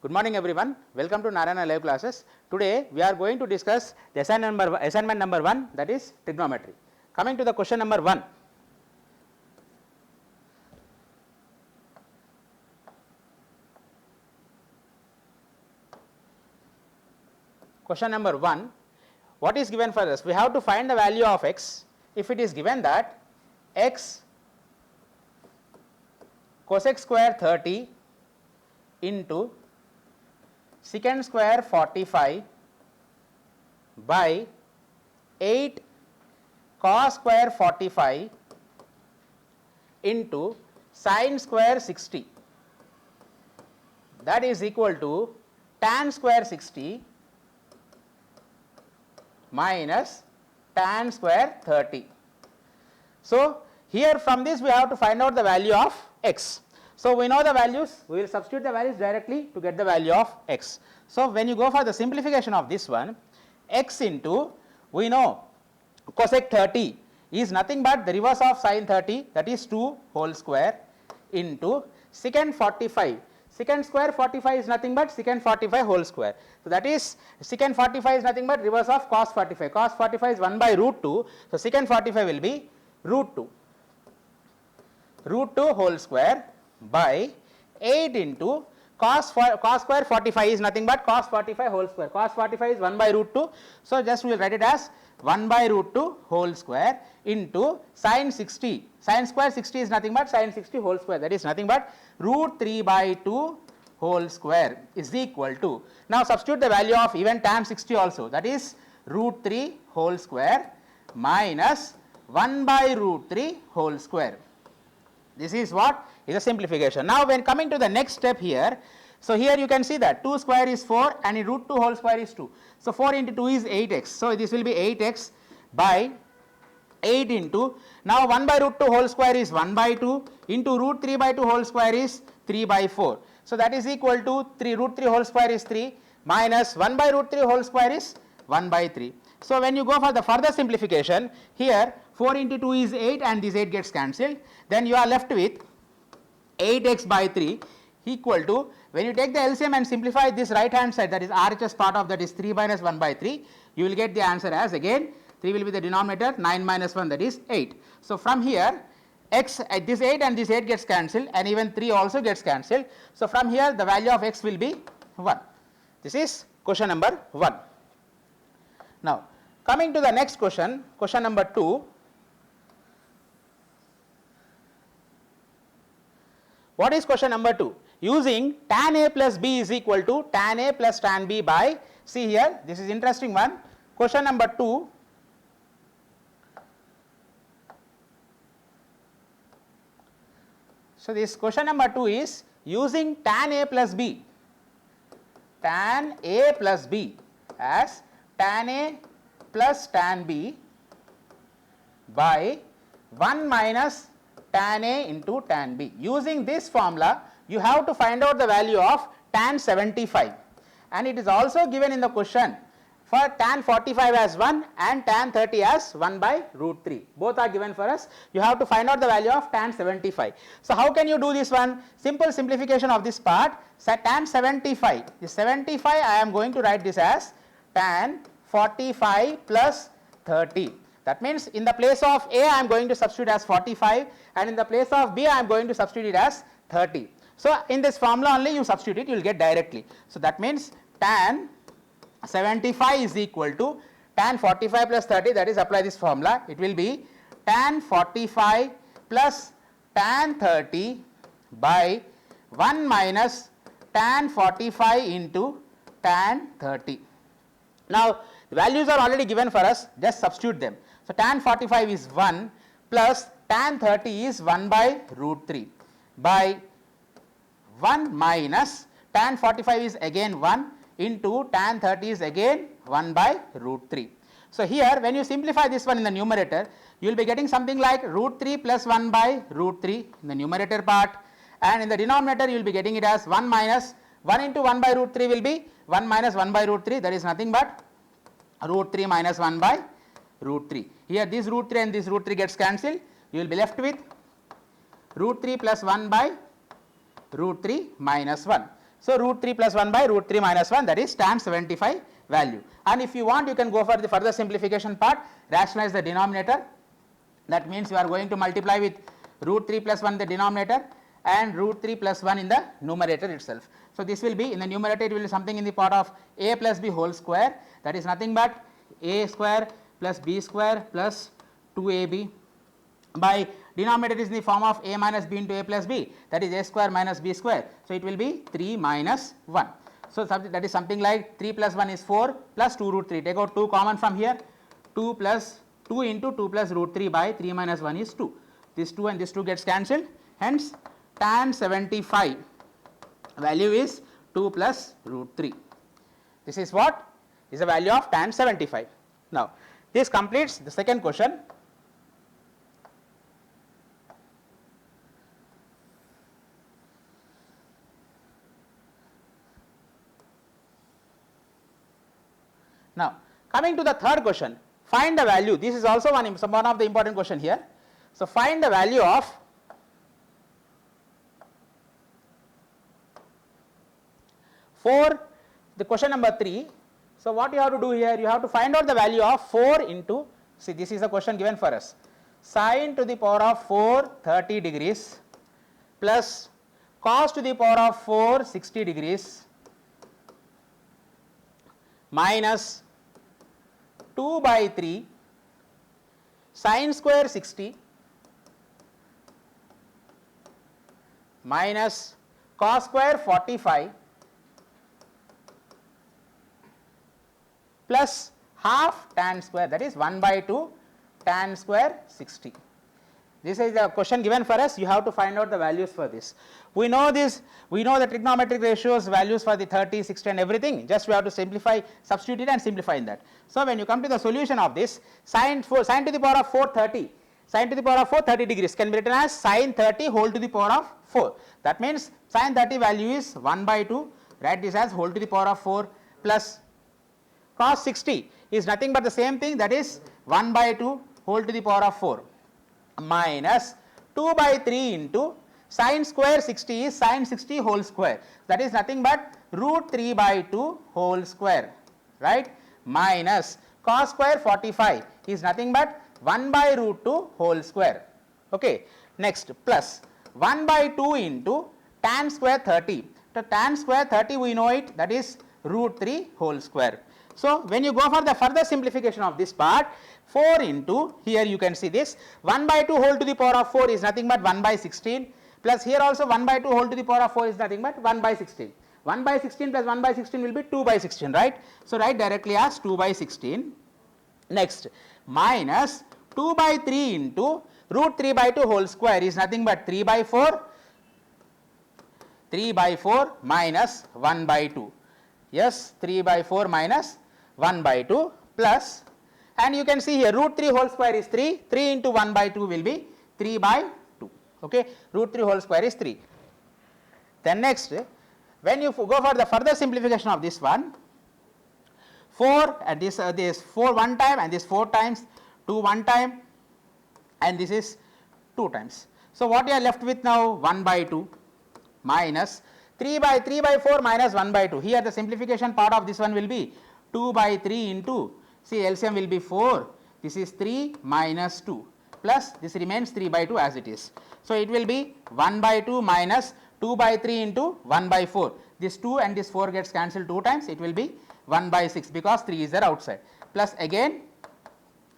Good morning everyone, welcome to Narayana live classes. Today we are going to discuss the assignment number 1, that is trigonometry. Coming to the question number 1. Question number 1, what is given for us? We have to find the value of x. If it is given that x cosec square 30 into secant square 45 by 8 cos square 45 into sin square 60, that is equal to tan square 60 minus tan square 30. So, here from this we have to find out the value of x. So, we know the values, we will substitute the values directly to get the value of x. So, when you go for the simplification of this one, x into, we know cosec 30 is nothing but the reverse of sin 30, that is 2 whole square into secant 45. Secant square 45 is nothing but secant 45 whole square. So, that is secant 45 is nothing but reverse of cos 45. Cos 45 is 1 by root 2. So, secant 45 will be root 2. Root 2 whole square by 8 into cos square 45 is nothing but cos 45 whole square. Cos 45 is 1 by root 2. So, just we will write it as 1 by root 2 whole square into sin 60. Sin square 60 is nothing but sin 60 whole square, that is nothing but root 3 by 2 whole square is equal to, now substitute the value of even tan 60 also, that is root 3 whole square minus 1 by root 3 whole square. This is what is a simplification. Now, when coming to the next step here, so here you can see that 2 square is 4 and root 2 whole square is 2. So, 4 into 2 is 8x. So, this will be 8x by 8 into, now 1 by root 2 whole square is 1 by 2 into root 3 by 2 whole square is 3 by 4. So, that is equal to 3 root 3 whole square is 3 minus 1 by root 3 whole square is 1 by 3. So, when you go for the further simplification, here 4 into 2 is 8 and this 8 gets cancelled, then you are left with 8x by 3 equal to, when you take the LCM and simplify this right hand side, that is RHS part of that is 3 minus 1 by 3, you will get the answer as again 3 will be the denominator, 9 minus 1, that is 8. So, from here x this 8 and this 8 gets cancelled and even 3 also gets cancelled. So, from here the value of x will be 1. This is question number 1. Now, coming to the next question, question number 2. What is question number 2? Using tan A plus B is equal to tan A plus tan B by, see here, this is interesting one. Question number 2. So, this question number 2 is using tan A plus B, tan A plus B as tan A plus tan B by 1 minus tan A into tan B. Using this formula, you have to find out the value of tan 75, and it is also given in the question for tan 45 as 1 and tan 30 as 1 by root 3. Both are given for us. You have to find out the value of tan 75. So, how can you do this one? Simple simplification of this part. So, tan 75, this 75 I am going to write this as tan 45 plus 30. That means, in the place of A I am going to substitute as 45 and in the place of B I am going to substitute it as 30. So, in this formula only you substitute it, you will get directly. So, that means tan 75 is equal to tan 45 plus 30, that is apply this formula, it will be tan 45 plus tan 30 by 1 minus tan 45 into tan 30. Now, the values are already given for us, just substitute them. So, tan 45 is 1 plus tan 30 is 1 by root 3 by 1 minus tan 45 is again 1 into tan 30 is again 1 by root 3. So, here when you simplify this one in the numerator, you will be getting something like root 3 plus 1 by root 3 in the numerator part, and in the denominator you will be getting it as 1 minus 1 into 1 by root 3 will be 1 minus 1 by root 3, that is nothing but root 3 minus 1 by root 3. Here this root 3 and this root 3 gets cancelled, you will be left with root 3 plus 1 by root 3 minus 1. So root 3 plus 1 by root 3 minus 1, that is tan 75 value. And if you want, you can go for the further simplification part, rationalize the denominator. That means you are going to multiply with root 3 plus 1 in the denominator and root 3 plus 1 in the numerator itself. So this will be, in the numerator it will be something in the part of a plus b whole square, that is nothing but a square plus b square plus 2ab, by denominator is in the form of a minus b into a plus b, that is a square minus b square. So it will be 3 minus 1. So that is something like 3 plus 1 is 4 plus 2 root 3, take out 2 common from here, 2 plus 2 into 2 plus root 3 by 3 minus 1 is 2. This 2 and this 2 gets cancelled, hence tan 75 value is 2 plus root 3. This is what is the value of tan 75. Now this completes the second question. Now coming to the third question, find the value. This is also one of the important question here. So find the value of for the question number 3. So what you have to do here, you have to find out the value of 4 into, see this is the question given for us, sine to the power of 4 30 degrees plus cos to the power of 4 60 degrees minus 2 by 3 sine square 60 minus cos square 45 plus half tan square, that is 1 by 2 tan square 60. This is the question given for us, you have to find out the values for this. We know this, we know the trigonometric ratios, values for the 30, 60 and everything, just we have to simplify, substitute it and simplify in that. So when you come to the solution of this, sine to the power of 430, sine to the power of 430 degrees can be written as sine 30 whole to the power of 4. That means sine 30 value is 1 by 2, write this as whole to the power of 4 plus cos 60 is nothing but the same thing, that is 1 by 2 whole to the power of 4 minus 2 by 3 into sine square 60 is sine 60 whole square, that is nothing but root 3 by 2 whole square, right, minus cos square 45 is nothing but 1 by root 2 whole square. Okay. Next plus 1 by 2 into tan square 30. So tan square 30 we know it, that is root 3 whole square. So when you go for the further simplification of this part, 4 into, here you can see this, 1 by 2 whole to the power of 4 is nothing but 1 by 16 plus here also 1 by 2 whole to the power of 4 is nothing but 1 by 16. 1 by 16 plus 1 by 16 will be 2 by 16, right. So write directly as 2 by 16. Next minus 2 by 3 into root 3 by 2 whole square is nothing but 3 by 4, 3 by 4 minus 1 by 2. Yes, 3 by 4 minus 1 by 2 plus, and you can see here root 3 whole square is 3, 3 into 1 by 2 will be 3 by 2, okay, root 3 whole square is 3. Then next, when you go for the further simplification of this one, 4 and this 4 one time and this 4 times, 2 one time and this is 2 times. So what you are left with now, 1 by 2 minus 3 by 4 minus 1 by 2. Here the simplification part of this one will be 2 by 3 into, see LCM will be 4, this is 3 minus 2 plus this remains 3 by 2 as it is. So it will be 1 by 2 minus 2 by 3 into 1 by 4. This 2 and this 4 gets cancelled 2 times, it will be 1 by 6 because 3 is there outside, plus again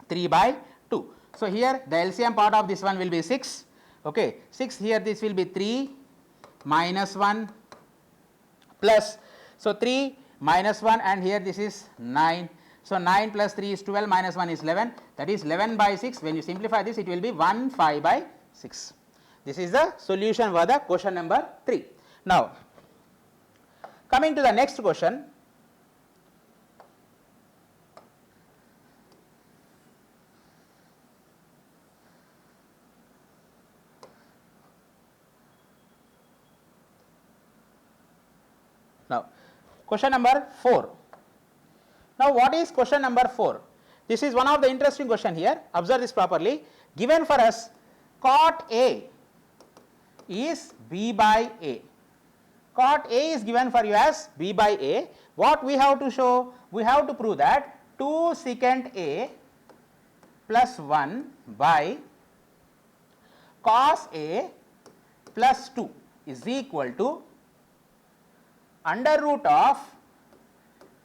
3 by 2. So here the LCM part of this one will be 6, okay, 6 here this will be 3 minus 1 plus, so 3 minus 1 and here this is 9. So 9 plus 3 is 12 minus 1 is 11, that is 11 by 6. When you simplify this it will be 1 5 by 6. This is the solution for the question number 3. Now coming to the next question, now question number 4. Now what is question number 4? This is one of the interesting question here, observe this properly. Given for us cot A is B by A, cot A is given for you as B by A. What we have to show? We have to prove that 2 secant A plus 1 by cos A plus 2 is equal to under root of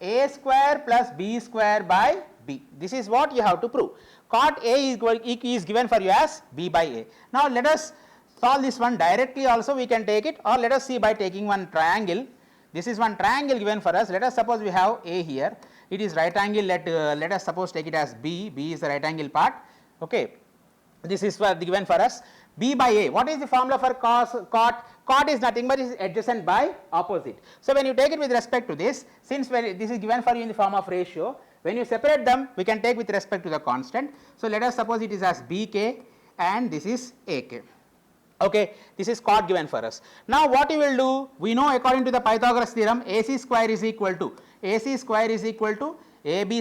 A square plus B square by B. This is what you have to prove. Cot A is given for you as B by A. Now let us solve this one directly also, we can take it, or let us see by taking one triangle. This is one triangle given for us. Let us suppose we have A here, it is right angle, let us suppose take it as B is the right angle part, okay. This is given for us B by A. What is the formula for cot? Cot is nothing but is adjacent by opposite. So when you take it with respect to this, since this is given for you in the form of ratio, when you separate them we can take with respect to the constant. So let us suppose it is as Bk and this is Ak. Okay, this is cot given for us. Now what you will do, we know according to the Pythagoras theorem, AC square is equal to AB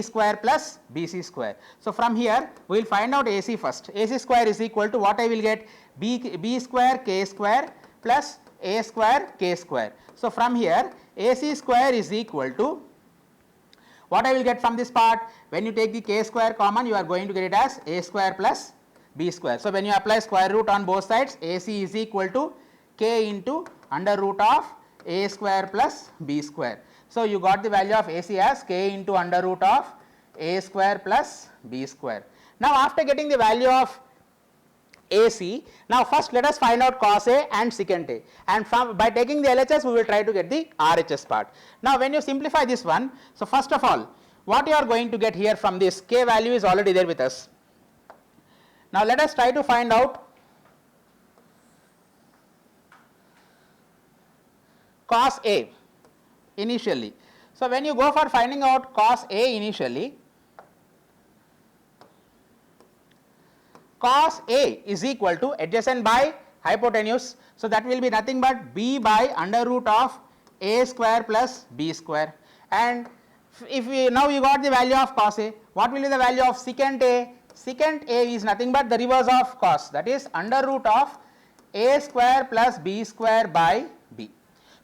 square plus BC square. So from here we will find out AC first. AC square is equal to what I will get, B square K square plus A square K square. So from here AC square is equal to what I will get from this part, when you take the K square common you are going to get it as A square plus B square. So when you apply square root on both sides, AC is equal to K into under root of A square plus B square. So you got the value of AC as K into under root of A square plus B square. Now after getting the value of AC, now first let us find out cos A and secant A, and by taking the LHS we will try to get the RHS part. Now when you simplify this one, so first of all what you are going to get here from this, K value is already there with us. Now let us try to find out cos A initially. So when you go for finding out cos A initially, cos A is equal to adjacent by hypotenuse. So that will be nothing but B by under root of A square plus B square. And if we now you got the value of cos A, what will be the value of secant A? Secant A is nothing but the reverse of cos, that is under root of A square plus B square by B.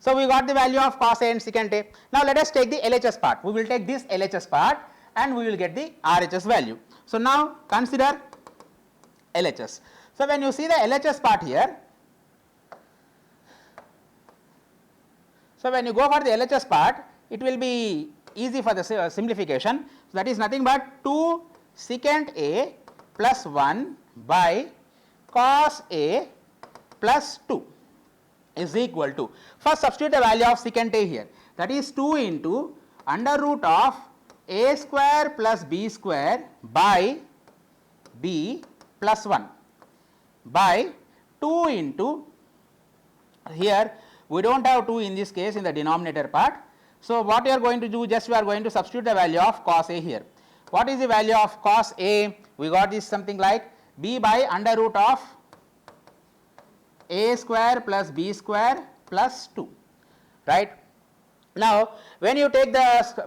So we got the value of cos A and secant A. Now let us take the LHS part. We will take this LHS part and we will get the RHS value. So now consider LHS. So when you see the LHS part here, so when you go for the LHS part, it will be easy for the simplification. So that is nothing but 2 secant A plus 1 by cos A plus 2 is equal to, first substitute the value of secant A here, that is 2 into under root of A square plus B square by B plus 1 by 2 into, here we do not have 2 in this case in the denominator part. So what you are going to do, just we are going to substitute the value of cos A here. What is the value of cos A? We got this something like B by under root of A square plus B square plus 2, right. Now when you take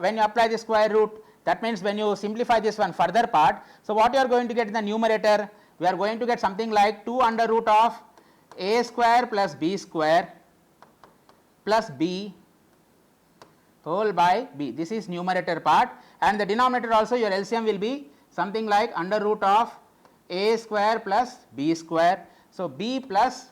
when you apply the square root, that means when you simplify this one further part, so what you are going to get in the numerator, we are going to get something like 2 under root of A square plus B square plus B whole by B. This is numerator part, and the denominator also your LCM will be something like under root of A square plus B square. So B plus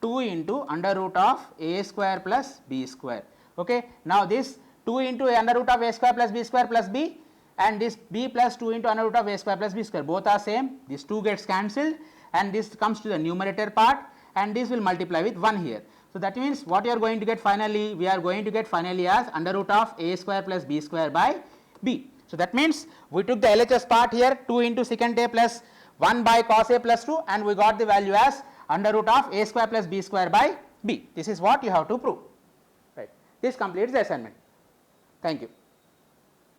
2 into under root of A square plus B square. Okay. Now this 2 into under root of A square plus B square plus B, and this B plus 2 into under root of A square plus B square, both are same, this 2 gets cancelled and this comes to the numerator part, and this will multiply with 1 here. So that means what you are going to get finally, we are going to get finally as under root of A square plus B square by B. So that means we took the LHS part here, 2 into secant A plus 1 by cos A plus 2, and we got the value as under root of A square plus B square by B. This is what you have to prove, right. This completes the assignment. Thank you.